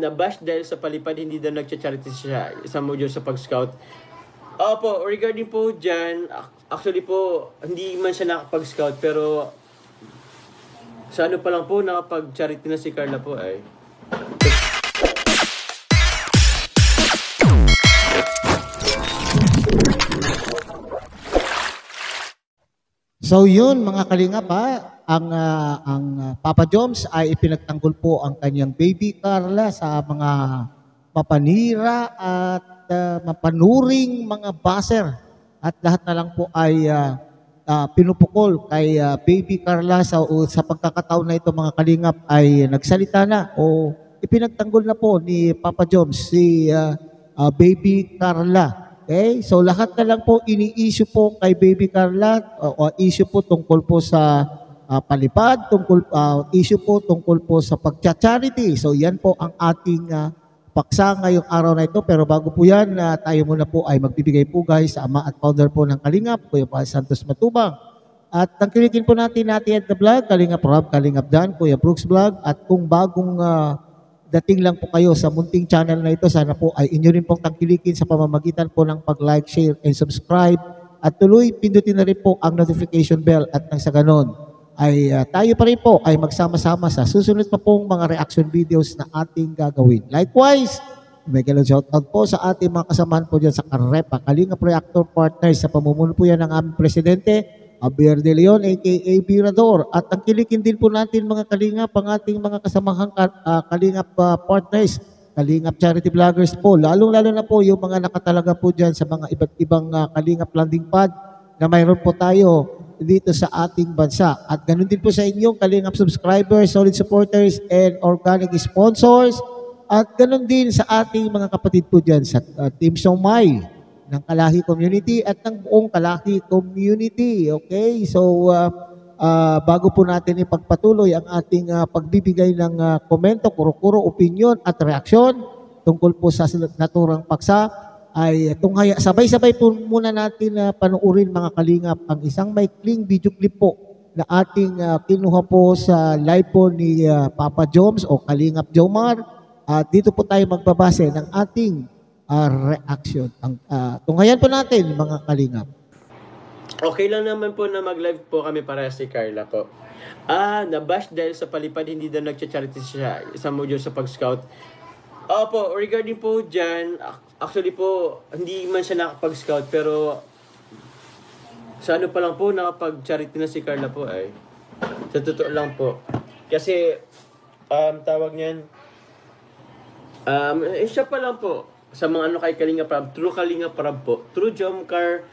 Nabash dahil sa palipad, hindi daw nagcha-charity siya, isang module sa pag-scout. Opo, regarding po dyan, actually po, hindi man siya nakapag-scout, pero sa ano pa lang po, nakapag-charity na si Carla po ay. So yun mga kalingap ang Papa Joms ay ipinagtanggol po ang kanyang baby Carla sa mga mapanira at mapanuring mga baser at lahat na lang po ay pinupukol kay baby Carla sa pagkakataon na ito mga kalingap ay nagsalita na o ipinagtanggol na po ni Papa Joms si baby Carla. Okay? So lahat na lang po ini-issue po kay baby Carla o issue po tungkol po sa palipad, issue po tungkol po sa pagcha-charity. So yan po ang ating paksa ngayong araw na ito. Pero bago po yan, tayo muna po ay magbibigay po guys sa ama at founder po ng Kalingap, Kuya Paul Santos Matubang. At tangkilikin po natin at the vlog, Kalingap Rob, Kalingap Dan, Kuya Brooks Vlog. At kung bagong dating lang po kayo sa munting channel na ito, sana po ay inyo rin pong tangkilikin sa pamamagitan po ng pag-like, share, and subscribe. At tuloy, pindutin na rin po ang notification bell at nang sa ganon ay tayo pa rin po ay magsama-sama sa susunod pa pong mga reaction videos na ating gagawin. Likewise, may galong shoutout po sa ating mga kasamahan po dyan sa Karepa, Kalingap Reactor Partners sa pamumuno po yan ng aming presidente, Javier De Leon, a.k.a. Birador. At tangkilikin din po natin mga Kalingap, ang ating mga kasamahang Kalingap partners, Kalingap Charity Vloggers po. Lalong-lalo na po yung mga nakatalaga po dyan sa mga iba't ibang Kalingap landing pad na mayroon po tayo dito sa ating bansa. At ganun din po sa inyong Kalingap subscribers, solid supporters, and organic sponsors. At ganun din sa ating mga kapatid po dyan sa Team Somay ng Kalahi Community at ng buong Kalahi Community. Okay? So, bago po natin ipagpatuloy ang ating pagbibigay ng komento, kuro-kuro, opinion at reaksyon tungkol po sa naturang paksa, ay sabay-sabay po muna natin panuurin mga Kalingap ang isang maikling video clip po na ating kinuha po sa live po ni Papa Joms o Kalingap Jomar. Dito po tayo magbabase ng ating reaction. Tunghayan po natin mga Kalingap. Okay lang naman po na mag-live po kami para si Carla po. Nabash dahil sa palipad, hindi daw nagcha-charity siya, isang module sa pag-scout. Opo, regarding po dyan, actually po, hindi man siya nakapag-scout, pero sa ano pa lang po, nakapag-charity na si Carla po ay. Sa totoo lang po. Kasi, tawag niyan, siya pa lang po, sa mga ano kay Kalingap Rob, true Kalingap Rob po, true Jomcar,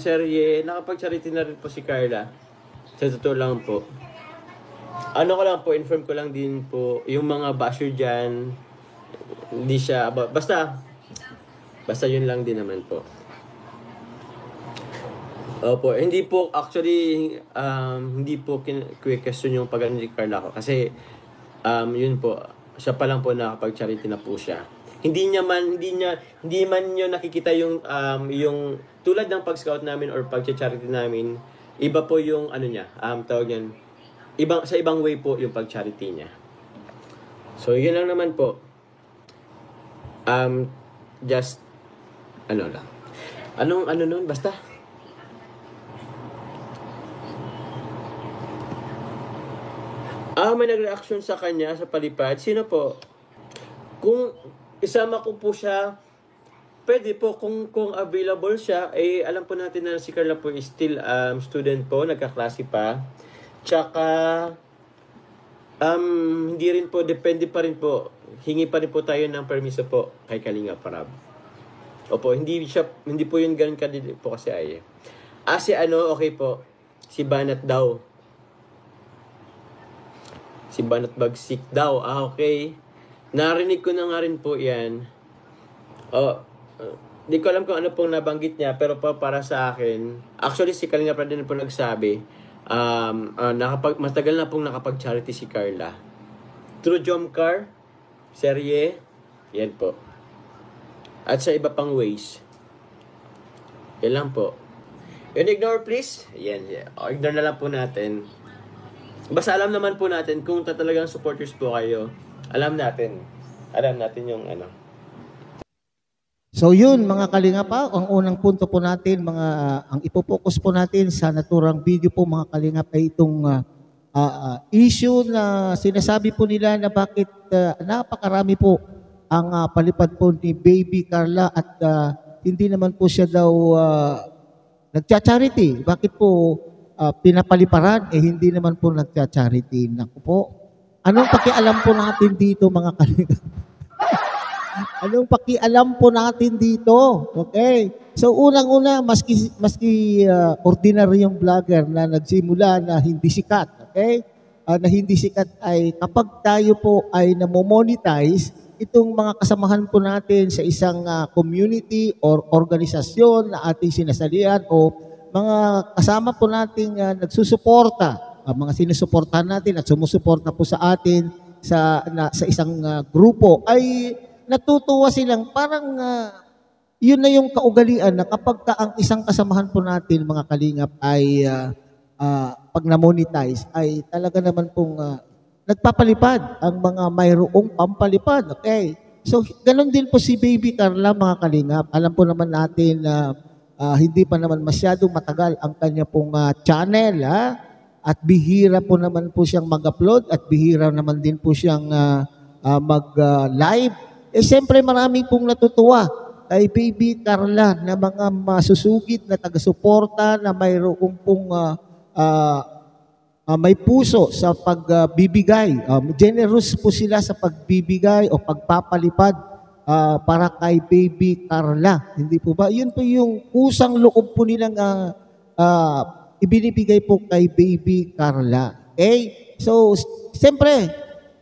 serye, nakapag-charity na rin po si Carla. Sa totoo lang po. Ano ko lang po, inform ko lang din po, yung mga basher dyan, hindi siya, basta yun lang din naman po. Opo, hindi po, actually, hindi po question yung pag-ano ni Carla ko. Kasi, yun po, siya pa lang po nakapag-charity na po siya. Hindi man nyo nakikita yung tulad ng pag-scout namin or pag-charity namin, iba po yung ano niya, tawag yan, sa ibang way po yung pag-charity niya. So, yun lang naman po. Just, ano lang. Ano nun? Basta. May nag-reaction sa kanya, sa palipad. Sino po? Kung isama ko po siya, pwede po kung available siya, alam po natin na si Carla po is still student po, nagkaklase pa. Tsaka, hindi rin po, depende pa rin po. Hingi pa rin po tayo ng permiso po kay Kalingap Rob. Opo, hindi po yun ganun kadili po kasi ay. Si okay po, si Banat daw. Si Banat Bagsik daw. Okay. Narinig ko na nga rin po yan. Di ko alam kung ano pong nabanggit niya, pero para sa akin, actually si Kalingap Rob din po nagsabi, matagal na pong nakapag-charity si Carla. True Jomcar, serye, yan po. At sa iba pang ways. Yan lang po. Yun, ignore please. Yan. Ignore na lang po natin. Basta alam naman po natin kung talagang supporters po kayo. alam natin. Alam natin yung ano. So yun mga Kalingap, ang unang punto po natin, ang ipopokus po natin sa naturang video po mga Kalingap ay itong issue na sinasabi po nila na bakit napakarami po ang palipad po ni Baby Carla at hindi naman po siya daw nagcha-charity. Bakit po pinapaliparan? Hindi naman po nagcha-charity. Naku po. Anong pakialam po natin dito mga Kalingap? Anong pakialam po natin dito? Okay. So unang-una, maski ordinaryong vlogger na nagsimula na hindi sikat, okay? Na hindi sikat ay kapag tayo po ay namo-monetize, itong mga kasamahan po natin sa isang community or organisasyon na ating sinasalihan o mga kasama po nating nagsusuporta, mga sinusuportahan natin at sumusuporta po sa atin sa isang grupo ay natutuwa silang parang yun na yung kaugalian na kapag ang isang kasamahan po natin mga Kalingap ay pag na-monetize ay talaga naman pong nagpapalipad ang mga mayroong pampalipad. Okay. So ganun din po si Baby Carla mga Kalingap. Alam po naman natin na hindi pa naman masyadong matagal ang kanya pong channel at bihira po naman po siyang mag-upload at bihira naman din po siyang mag-live. Siyempre marami pong natutuwa kay Baby Carla na mga masusugid na taga-suporta na mayroong pong may puso sa pagbibigay. Generous po sila sa pagbibigay o pagpapalipad para kay Baby Carla. Hindi po ba? Yun po yung kusang loob po nilang ibinibigay po kay Baby Carla. Okay? So, siyempre,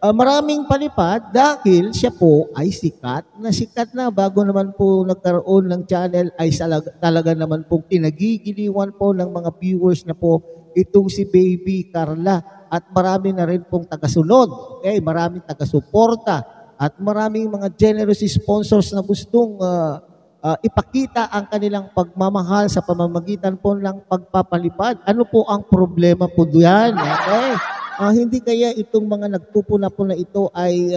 maraming palipad dahil siya po ay sikat na bago naman po nagkaroon ng channel ay talaga naman pong kinagigiliwan po ng mga viewers na po itong si Baby Carla at marami na rin pong tagasunod, okay? Maraming tagasuporta at maraming mga generous sponsors na gustong ipakita ang kanilang pagmamahal sa pamamagitan po ng pagpapalipad. Ano po ang problema po diyan? Okay? Hindi kaya itong mga nagpupuna-puna ito ay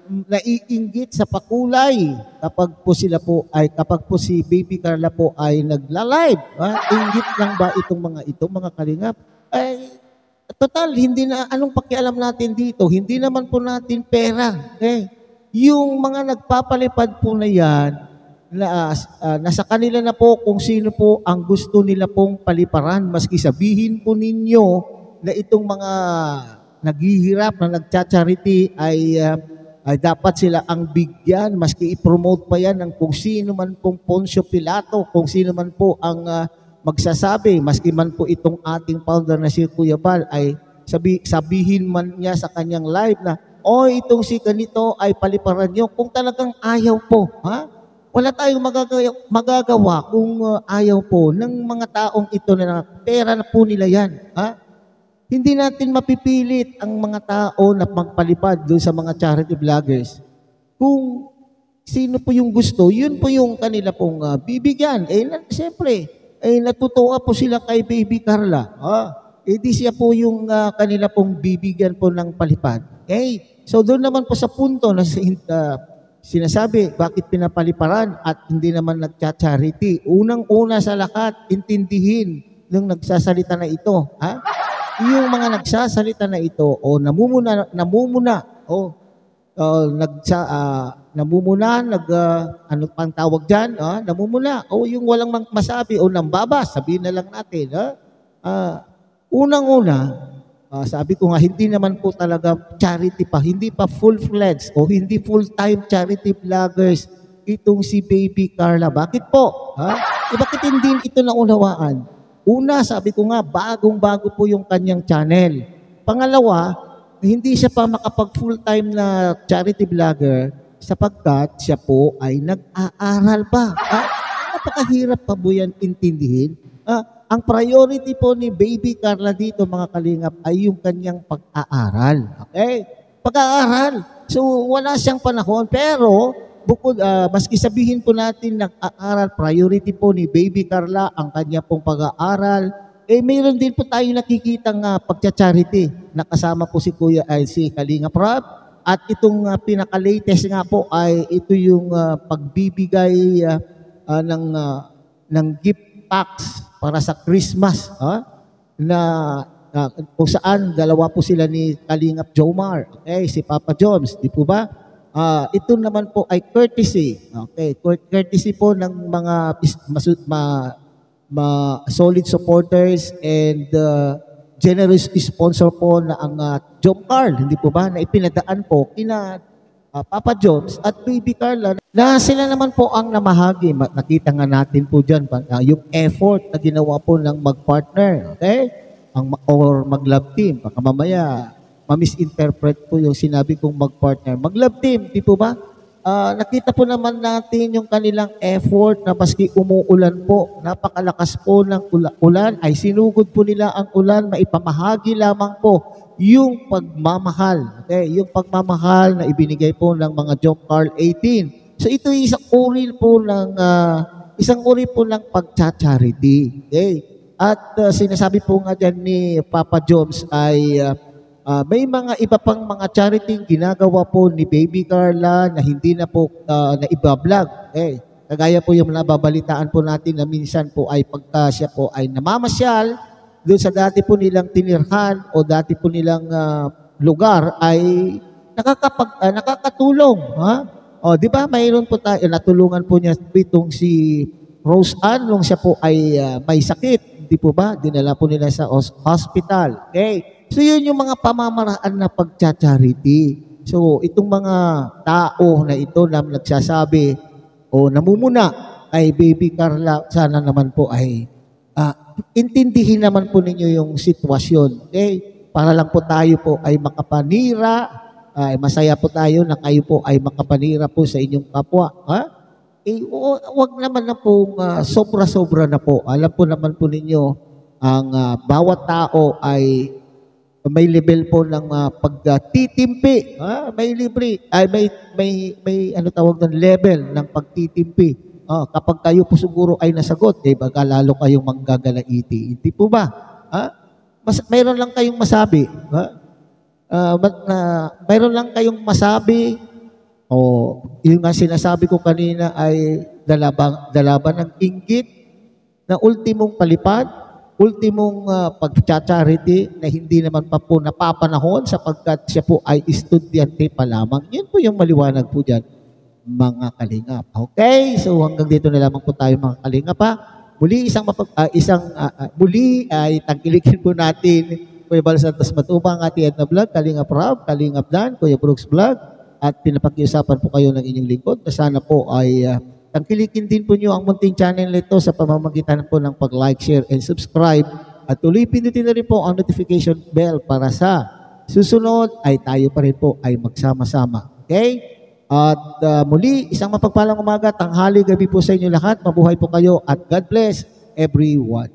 naiinggit sa pakulay kapag po si Baby Carla po ay nagla-live. Inggit lang ba itong mga Kalingap? Ay, total, hindi na, anong pakialam natin dito? Hindi naman po natin pera. Okay? Yung mga nagpapalipad po na yan, nasa kanila na po kung sino po ang gusto nila pong paliparan. Maski sabihin po ninyo na itong mga naghihirap na nagcha-charity ay dapat sila ang bigyan, maski i-promote pa yan ng kung sino man pong Poncio Pilato, kung sino man po ang magsasabi, maski man po itong ating founder na si Kuya Bal ay sabihin man niya sa kanyang live na, itong si ganito ay paliparan nyo. Kung talagang ayaw po, wala tayong magagawa kung ayaw po ng mga taong ito na pera na po nila yan. Hindi natin mapipilit ang mga tao na magpalipad doon sa mga charity vloggers. Kung sino po yung gusto, yun po yung kanila pong bibigyan. Siyempre, natutuwa po sila kay Baby Carla. Di siya po yung kanila pong bibigyan po ng palipad. Okay? So doon naman po sa punto na sinasabi, bakit pinapaliparan at hindi naman nagcha-charity. Unang-una sa lahat, intindihin ng nagsasalita na ito. Yung mga nagsasalita na ito namumuna ano pang tawag diyan, namumuna yung walang masabi o nambabas, sabihin na lang natin, unang-una, sabi ko nga hindi naman po talaga charity pa, hindi pa full-fledged o hindi full-time charity vloggers itong si Baby Carla. Bakit po? Bakit hindi ito naunawaan? Una, sabi ko nga, bagong-bago po yung kanyang channel. Pangalawa, hindi siya pa makapag full-time na charity vlogger sapagkat siya po ay nag-aaral pa. Napakahirap pa po yan intindihin. Ang priority po ni Baby Carla dito, mga Kalingap, ay yung kanyang pag-aaral. Okay? Pag-aaral. So, wala siyang panahon. Pero, maski sabihin po natin nag-aaral, priority po ni Baby Carla ang kanya pong pag-aaral, mayroon din po tayo nakikitang pagcha-charity. Nakasama po si Kalingap Rob At itong pinaka-latest nga po ay ito yung pagbibigay ng gift packs para sa Christmas, na kung saan dalawa po sila ni Kalingap Jomar, okay, si Papa Joms, di po ba? Ito naman po ay courtesy, okay, courtesy po ng mga solid supporters and generous sponsor po na ang Jom Carl, hindi po ba, na ipinadaan po kina Papa Joms at Baby Carla, na sila naman po ang namahagi. Nakita nga natin po dyan yung effort na ginawa po ng mag-partner, okay? Or mag-love team. Baka mamaya ma-misinterpret po yung sinabi kong mag-partner. Mag-love team, di po ba? Nakita po naman natin yung kanilang effort na maski umuulan po, napakalakas po ng ulan, ay sinugod po nila ang ulan, maipamahagi lamang po yung pagmamahal. Okay? Yung pagmamahal na ibinigay po ng mga Jom Carl 18. So ito yung isang uri po ng pagcha-charity. Okay? At sinasabi po nga dyan ni Papa Joms ay may mga iba pang mga charity ginagawa po ni Baby Carla na hindi na po na iba-vlog. Okay? Kagaya po yung nababalitaan po natin na minsan po ay pagka siya po ay namamasyal doon sa dati po nilang tinirhan o dati po nilang lugar ay nakakatulong. O, di ba? Mayroon po tayo, natulungan po niya itong si Rose Ann nung siya po ay may sakit. Di po ba? Dinala po nila sa hospital. Okay? So, yun yung mga pamamaraan na pagcha-charity. So, itong mga tao na ito na nagsasabi o namumuna ay Baby Carla, sana naman po ay intindihin naman po ninyo yung sitwasyon. Okay? Para lang po tayo po ay makapanira, ay masaya po tayo na kayo po ay makapanira po sa inyong kapwa. Wag naman na pong sobra-sobra na po. Alam po naman po ninyo, ang bawat tao ay may level po ng pagtitimpi. May libre, ay may ano tawag ng level ng pagtitimpi. Kapag kayo po siguro ay nasagot, baka lalo kayong manggagalaiti. Hindi po ba? Mayroon lang kayong masabi. Mayroon lang kayong masabi. Yung nga sinasabi ko kanina ay dalaban ng inggit na ultimong palipad, ultimong pag-charity na hindi naman pa po napapanahon sapagkat siya po ay estudyante pa lamang. Yun po yung maliwanag po dyan, mga kalingap. Okay? So hanggang dito na lamang po tayo, mga kalingap, ha? Muli ay tangkilikin po natin Kuya Bal Santos Matubang, Ate Edna Vlog, Kalingap Rob, Kalingap Dan, Kuya Brooks Vlog, at pinapakiusapan po kayo ng inyong lingkod na sana po ay tangkilikin din po nyo ang munting channel nito sa pamamagitan po ng pag-like, share, and subscribe. At tuloy pindutin na rin po ang notification bell para sa susunod ay tayo pa rin po ay magsama-sama. Okay? At muli, isang mapagpalang umaga, tanghali, gabi po sa inyo lahat. Mabuhay po kayo at God bless everyone.